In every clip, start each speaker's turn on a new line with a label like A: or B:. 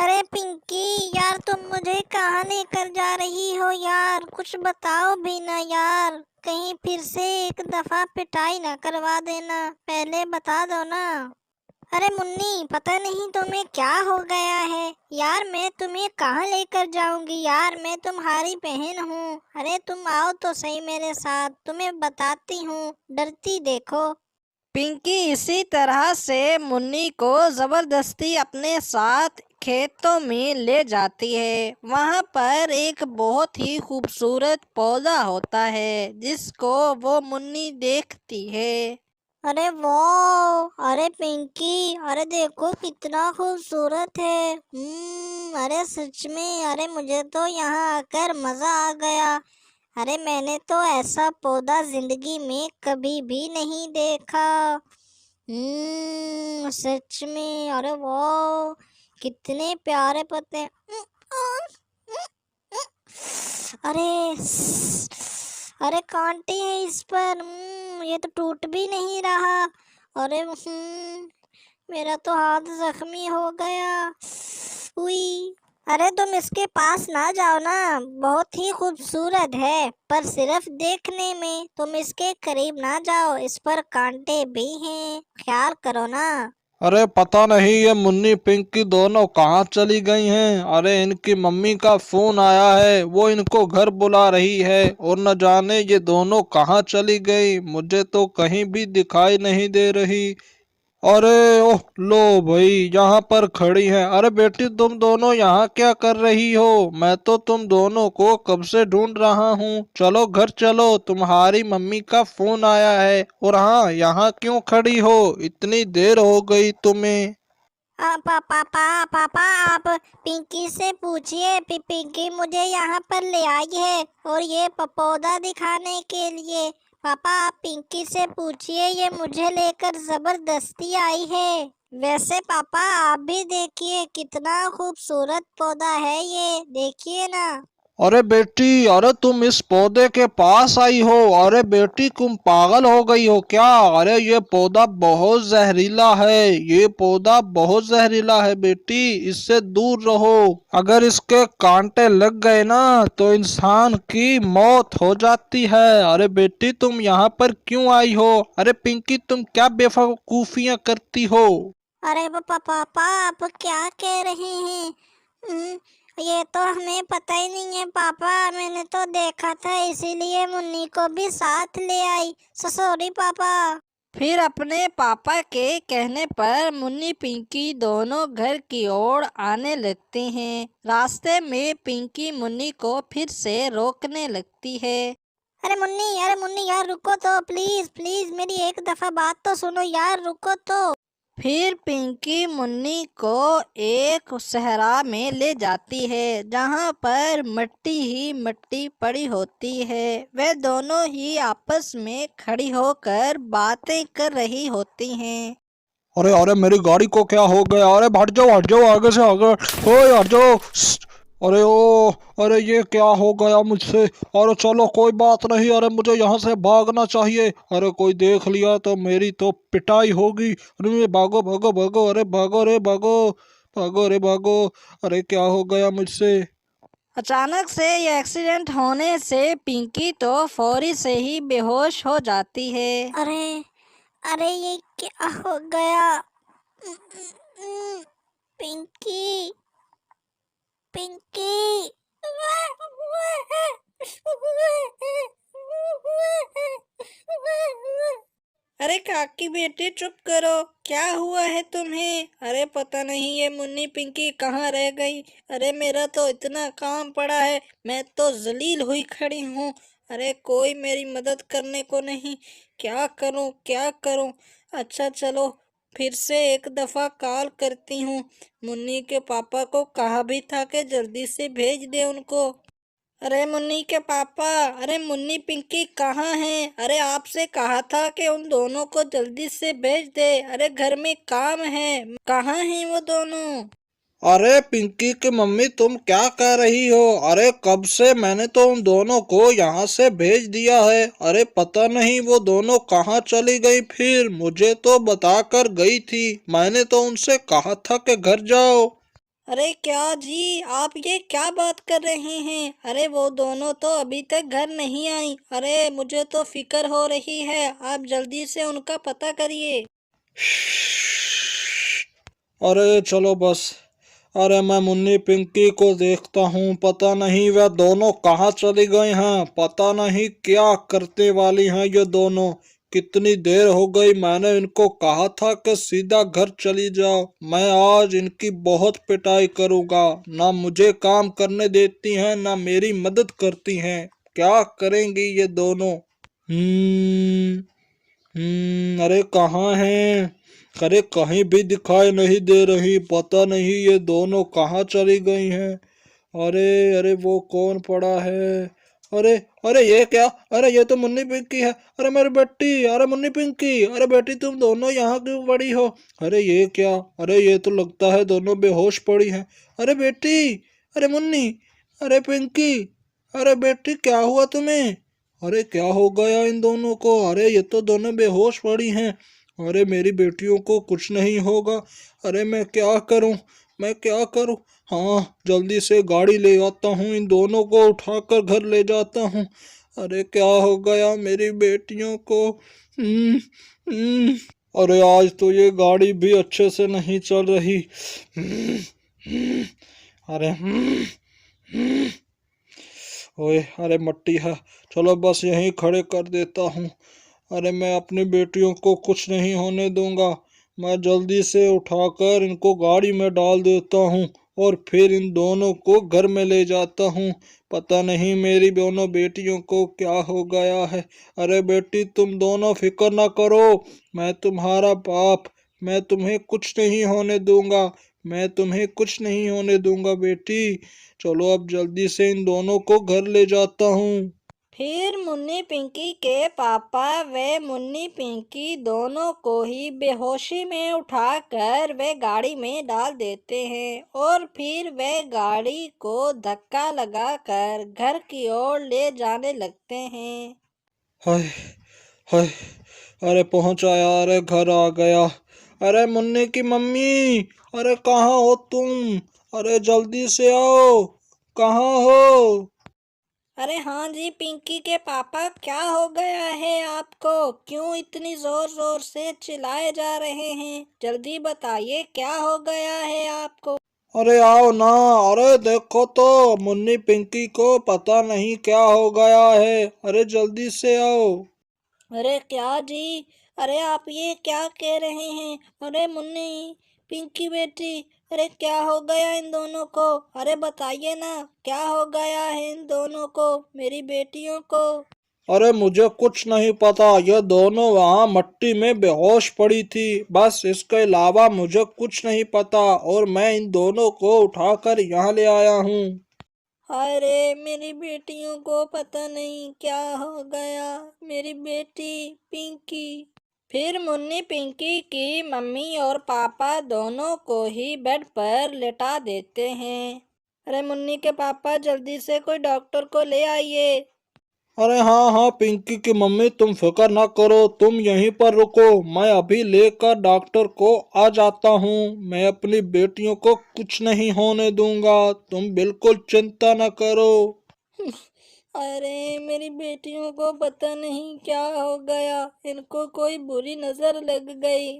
A: अरे पिंकी यार, तुम मुझे कहाँ लेकर जा रही हो यार? कुछ बताओ भी ना यार। कहीं फिर से एक दफा पिटाई ना करवा देना, पहले बता दो ना। अरे मुन्नी, पता नहीं तुम्हें क्या हो गया है यार। मैं तुम्हें कहाँ लेकर जाऊंगी यार, मैं तुम्हारी बहन हूँ। अरे तुम आओ तो सही मेरे साथ, तुम्हें बताती हूँ। डरती देखो।
B: पिंकी इसी तरह से मुन्नी को जबरदस्ती अपने साथ खेतों में ले जाती है। वहां पर एक बहुत ही खूबसूरत पौधा होता है जिसको वो मुन्नी देखती है।
A: अरे वो, अरे पिंकी, अरे देखो कितना खूबसूरत है। अरे सच में, अरे मुझे तो यहाँ आकर मजा आ गया। अरे मैंने तो ऐसा पौधा जिंदगी में कभी भी नहीं देखा। सच में, अरे वो कितने प्यारे पत्ते। अरे अरे कांटे हैं इस पर। ये तो टूट भी नहीं रहा। अरे मेरा तो हाथ जख्मी हो गया। हुई। अरे तुम इसके पास ना जाओ ना, बहुत ही खूबसूरत है पर सिर्फ देखने में। तुम इसके करीब ना जाओ, इस पर कांटे भी हैं, ख्याल करो ना।
C: अरे पता नहीं ये मुन्नी पिंकी दोनों कहाँ चली गई हैं। अरे इनकी मम्मी का फोन आया है, वो इनको घर बुला रही है और न जाने ये दोनों कहाँ चली गई, मुझे तो कहीं भी दिखाई नहीं दे रही। अरे ओह लो भाई, यहाँ पर खड़ी हैं। अरे बेटी तुम दोनों यहाँ क्या कर रही हो? मैं तो तुम दोनों को कब से ढूंढ रहा हूँ। चलो घर चलो, तुम्हारी मम्मी का फोन आया है। और हाँ, यहाँ क्यों खड़ी हो? इतनी देर हो गई तुम्हें।
A: पापा पापा, आप पिंकी से पूछिए। पिंकी मुझे यहाँ पर ले आई है और ये पौधा दिखाने के लिए। पापा आप पिंकी से पूछिए, ये मुझे लेकर जबरदस्ती आई है। वैसे पापा आप भी देखिए, कितना खूबसूरत पौधा है, ये देखिए ना।
C: अरे बेटी, अरे तुम इस पौधे के पास आई हो? अरे बेटी तुम पागल हो गई हो क्या? अरे ये पौधा बहुत जहरीला है, ये पौधा बहुत जहरीला है बेटी, इससे दूर रहो। अगर इसके कांटे लग गए ना तो इंसान की मौत हो जाती है। अरे बेटी तुम यहाँ पर क्यों आई हो? अरे पिंकी तुम क्या बेवकूफियां करती हो?
A: अरे पापा आप क्या कह रहे हैं? ये तो हमें पता ही नहीं है पापा। मैंने तो देखा था, इसीलिए मुन्नी को भी साथ ले आई। सॉरी पापा।
B: फिर अपने पापा के कहने पर मुन्नी पिंकी दोनों घर की ओर आने लगते हैं। रास्ते में पिंकी मुन्नी को फिर से रोकने लगती है।
A: अरे मुन्नी यार रुको तो, प्लीज प्लीज मेरी एक दफा बात तो सुनो यार, रुको तो।
B: फिर पिंकी मुन्नी को एक सहरा में ले जाती है जहाँ पर मिट्टी ही मिट्टी पड़ी होती है। वे दोनों ही आपस में खड़ी होकर बातें कर रही होती हैं।
C: अरे अरे मेरी गाड़ी को क्या हो गया? अरे हट जाओ आगे से, आगे। ओए हट जाओ। अरे ओ, अरे ये क्या हो गया मुझसे? अरे चलो कोई बात नहीं, अरे मुझे यहाँ से भागना चाहिए। अरे कोई देख लिया तो मेरी तो पिटाई होगी। अरे भागो भागो भागो, अरे भागो रे भागो, भागो रे भागो। अरे क्या हो गया मुझसे?
B: अचानक से ये एक्सीडेंट होने से पिंकी तो फौरी से ही बेहोश हो जाती है।
A: अरे अरे ये क्या हो गया? पिंकी, पिंकी।
B: अरे काकी बेटी चुप करो, क्या हुआ है तुम्हें? अरे पता नहीं ये मुन्नी पिंकी कहाँ रह गई। अरे मेरा तो इतना काम पड़ा है, मैं तो जलील हुई खड़ी हूँ। अरे कोई मेरी मदद करने को नहीं, क्या करूँ क्या करूँ। अच्छा चलो, फिर से एक दफ़ा कॉल करती हूँ। मुन्नी के पापा को कहा भी था कि जल्दी से भेज दे उनको। अरे मुन्नी के पापा, अरे मुन्नी पिंकी कहाँ हैं? अरे आपसे कहा था कि उन दोनों को जल्दी से भेज दे। अरे घर में काम है, कहाँ हैं वो दोनों?
C: अरे पिंकी की मम्मी तुम क्या कह रही हो? अरे कब से मैंने तो उन दोनों को यहाँ से भेज दिया है। अरे पता नहीं वो दोनों कहाँ चली गई, फिर मुझे तो बता कर गई थी। मैंने तो उनसे कहा था कि घर जाओ।
B: अरे क्या जी, आप ये क्या बात कर रहे हैं? अरे वो दोनों तो अभी तक घर नहीं आई। अरे मुझे तो फिक्र हो रही है, आप जल्दी से उनका पता करिए।
C: अरे चलो बस। अरे मैं मुन्नी पिंकी को देखता हूँ, पता नहीं वह दोनों कहाँ चली गई हैं, पता नहीं क्या करते वाली हैं ये दोनों। कितनी देर हो गई, मैंने इनको कहा था कि सीधा घर चली जाओ। मैं आज इनकी बहुत पिटाई करूँगा। ना मुझे काम करने देती हैं, ना मेरी मदद करती हैं। क्या करेंगी ये दोनों? अरे कहाँ हैं? अरे कहीं भी दिखाई नहीं दे रही, पता नहीं ये दोनों कहाँ चली गई हैं। अरे अरे वो कौन पड़ा है? अरे अरे ये क्या? अरे ये तो मुन्नी पिंकी है। अरे मेरी बेटी, अरे मुन्नी पिंकी, अरे बेटी तुम दोनों यहाँ क्यों पड़ी हो? अरे ये क्या? अरे ये तो लगता है दोनों बेहोश पड़ी हैं। अरे बेटी, अरे मुन्नी, अरे पिंकी, अरे बेटी क्या हुआ तुम्हें? अरे क्या हो गया इन दोनों को? अरे ये तो दोनों बेहोश पड़ी हैं। अरे मेरी बेटियों को कुछ नहीं होगा। अरे मैं क्या करूं? मैं क्या करूं? हाँ, जल्दी से गाड़ी ले आता हूँ, इन दोनों को उठाकर घर ले जाता हूँ। अरे क्या हो गया मेरी बेटियों को? हम्म, हम्म। अरे आज तो ये गाड़ी भी अच्छे से नहीं चल रही। हम्म, हम्म। अरे ओए, अरे मट्टी है। चलो बस यहीं खड़े कर देता हूँ। अरे मैं अपनी बेटियों को कुछ नहीं होने दूंगा। मैं जल्दी से उठाकर इनको गाड़ी में डाल देता हूँ और फिर इन दोनों को घर में ले जाता हूँ। पता नहीं मेरी दोनों बेटियों को क्या हो गया है। अरे बेटी तुम दोनों फिक्र ना करो, मैं तुम्हारा बाप, मैं तुम्हें कुछ नहीं होने दूंगा। मैं तुम्हें कुछ नहीं होने दूंगा बेटी। चलो अब जल्दी से इन दोनों को घर ले जाता हूँ।
B: फिर मुन्नी पिंकी के पापा व मुन्नी पिंकी दोनों को ही बेहोशी में उठाकर वे गाड़ी में डाल देते हैं और फिर वे गाड़ी को धक्का लगाकर घर की ओर ले जाने लगते हैं।
C: हाय हाय, अरे पहुंच आया, अरे घर आ गया। अरे मुन्नी की मम्मी, अरे कहाँ हो तुम? अरे जल्दी से आओ, कहाँ हो?
B: अरे हाँ जी पिंकी के पापा, क्या हो गया है आपको? क्यों इतनी जोर जोर से चिल्लाए जा रहे हैं? जल्दी बताइए क्या हो गया है आपको?
C: अरे आओ ना। अरे देखो तो, मुन्नी पिंकी को पता नहीं क्या हो गया है। अरे जल्दी से आओ।
B: अरे क्या जी? अरे आप ये क्या कह रहे हैं? अरे मुन्नी, पिंकी बेटी, अरे क्या हो गया इन दोनों को? अरे बताइए ना, क्या हो गया है इन दोनों को, मेरी बेटियों को?
C: अरे मुझे कुछ नहीं पता, ये दोनों वहाँ मट्टी में बेहोश पड़ी थी, बस इसके अलावा मुझे कुछ नहीं पता। और मैं इन दोनों को उठाकर यहाँ ले आया हूँ।
B: अरे मेरी बेटियों को पता नहीं क्या हो गया, मेरी बेटी पिंकी। फिर मुन्नी पिंकी की मम्मी और पापा दोनों को ही बेड पर लेटा देते हैं। अरे मुन्नी के पापा, जल्दी से कोई डॉक्टर को ले आइए।
C: अरे हाँ हाँ पिंकी की मम्मी, तुम फिक्र ना करो, तुम यहीं पर रुको, मैं अभी लेकर डॉक्टर को आ जाता हूँ। मैं अपनी बेटियों को कुछ नहीं होने दूंगा, तुम बिल्कुल चिंता न करो।
B: अरे मेरी बेटियों को पता नहीं क्या हो गया, इनको कोई बुरी नजर लग गई।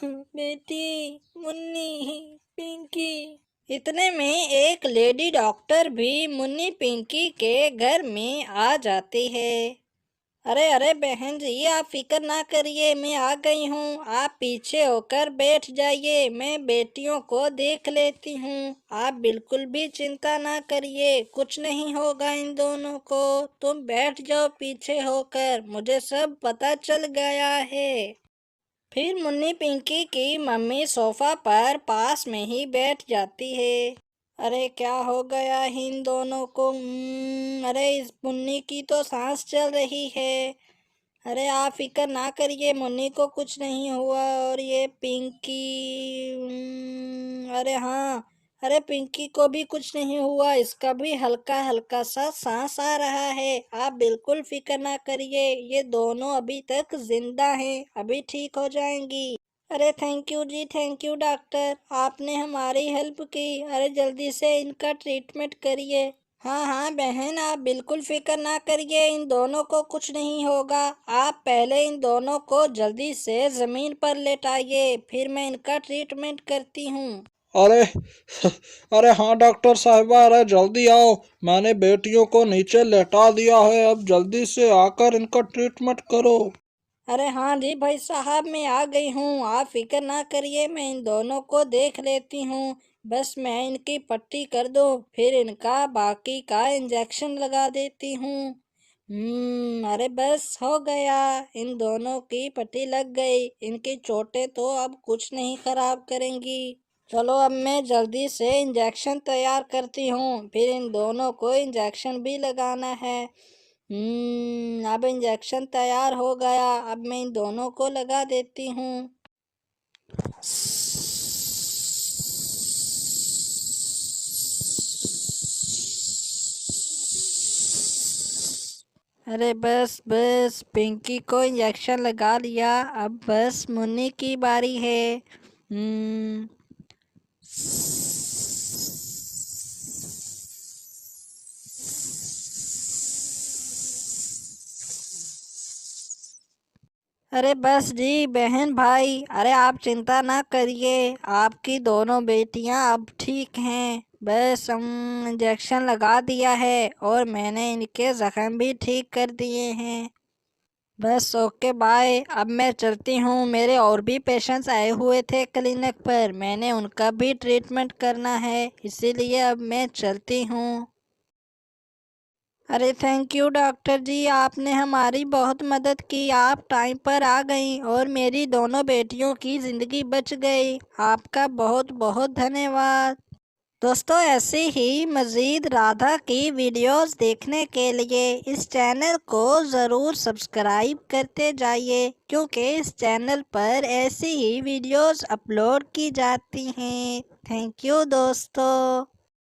B: बेटी, मुन्नी, पिंकी। इतने में एक लेडी डॉक्टर भी मुन्नी पिंकी के घर में आ जाती है। अरे अरे बहन जी, आप फिक्र ना करिए, मैं आ गई हूँ। आप पीछे होकर बैठ जाइए, मैं बेटियों को देख लेती हूँ। आप बिल्कुल भी चिंता ना करिए, कुछ नहीं होगा इन दोनों को। तुम बैठ जाओ पीछे होकर, मुझे सब पता चल गया है। फिर मुन्नी पिंकी की मम्मी सोफा पर पास में ही बैठ जाती है। अरे क्या हो गया इन दोनों को? अरे इस मुन्नी की तो सांस चल रही है। अरे आप फिक्र ना करिए, मुन्नी को कुछ नहीं हुआ। और ये पिंकी, अरे हाँ, अरे पिंकी को भी कुछ नहीं हुआ, इसका भी हल्का हल्का सा सांस आ रहा है। आप बिल्कुल फिक्र ना करिए, ये दोनों अभी तक जिंदा हैं, अभी ठीक हो जाएंगी। अरे thank you ji, thank you doctor, आपने हमारी हेल्प की। अरे जल्दी से इनका ट्रीटमेंट करिए। हाँ हाँ बहन, आप बिल्कुल फिक्र ना करिए, इन दोनों को कुछ नहीं होगा। आप पहले इन दोनों को जल्दी से जमीन पर लेटाइए, फिर मैं इनका ट्रीटमेंट करती हूँ।
C: अरे अरे हाँ डॉक्टर साहिबा, अरे जल्दी आओ, मैंने बेटियों को नीचे लेटा दिया है, अब जल्दी से आकर इनका ट्रीटमेंट करो।
B: अरे हाँ जी भाई साहब, मैं आ गई हूँ, आप फिक्र ना करिए, मैं इन दोनों को देख लेती हूँ। बस मैं इनकी पट्टी कर दूँ, फिर इनका बाकी का इंजेक्शन लगा देती हूँ। अरे बस हो गया, इन दोनों की पट्टी लग गई। इनकी चोटें तो अब कुछ नहीं खराब करेंगी। चलो अब मैं जल्दी से इंजेक्शन तैयार करती हूँ, फिर इन दोनों को इंजेक्शन भी लगाना है। अब इंजेक्शन तैयार हो गया, अब मैं इन दोनों को लगा देती हूँ। अरे बस बस, पिंकी को इंजेक्शन लगा लिया, अब बस मुन्नी की बारी है। हम्म अरे बस जी बहन भाई, अरे आप चिंता ना करिए, आपकी दोनों बेटियां अब ठीक हैं। बस इंजेक्शन लगा दिया है और मैंने इनके जख्म भी ठीक कर दिए हैं। बस ओके बाय, अब मैं चलती हूँ, मेरे और भी पेशेंट्स आए हुए थे क्लिनिक पर, मैंने उनका भी ट्रीटमेंट करना है, इसीलिए अब मैं चलती हूँ। अरे थैंक यू डॉक्टर जी, आपने हमारी बहुत मदद की, आप टाइम पर आ गई और मेरी दोनों बेटियों की ज़िंदगी बच गई, आपका बहुत बहुत धन्यवाद। दोस्तों ऐसे ही मज़ीद राधा की वीडियोस देखने के लिए इस चैनल को ज़रूर सब्सक्राइब करते जाइए, क्योंकि इस चैनल पर ऐसी ही वीडियोस अपलोड की जाती हैं। थैंक यू दोस्तों।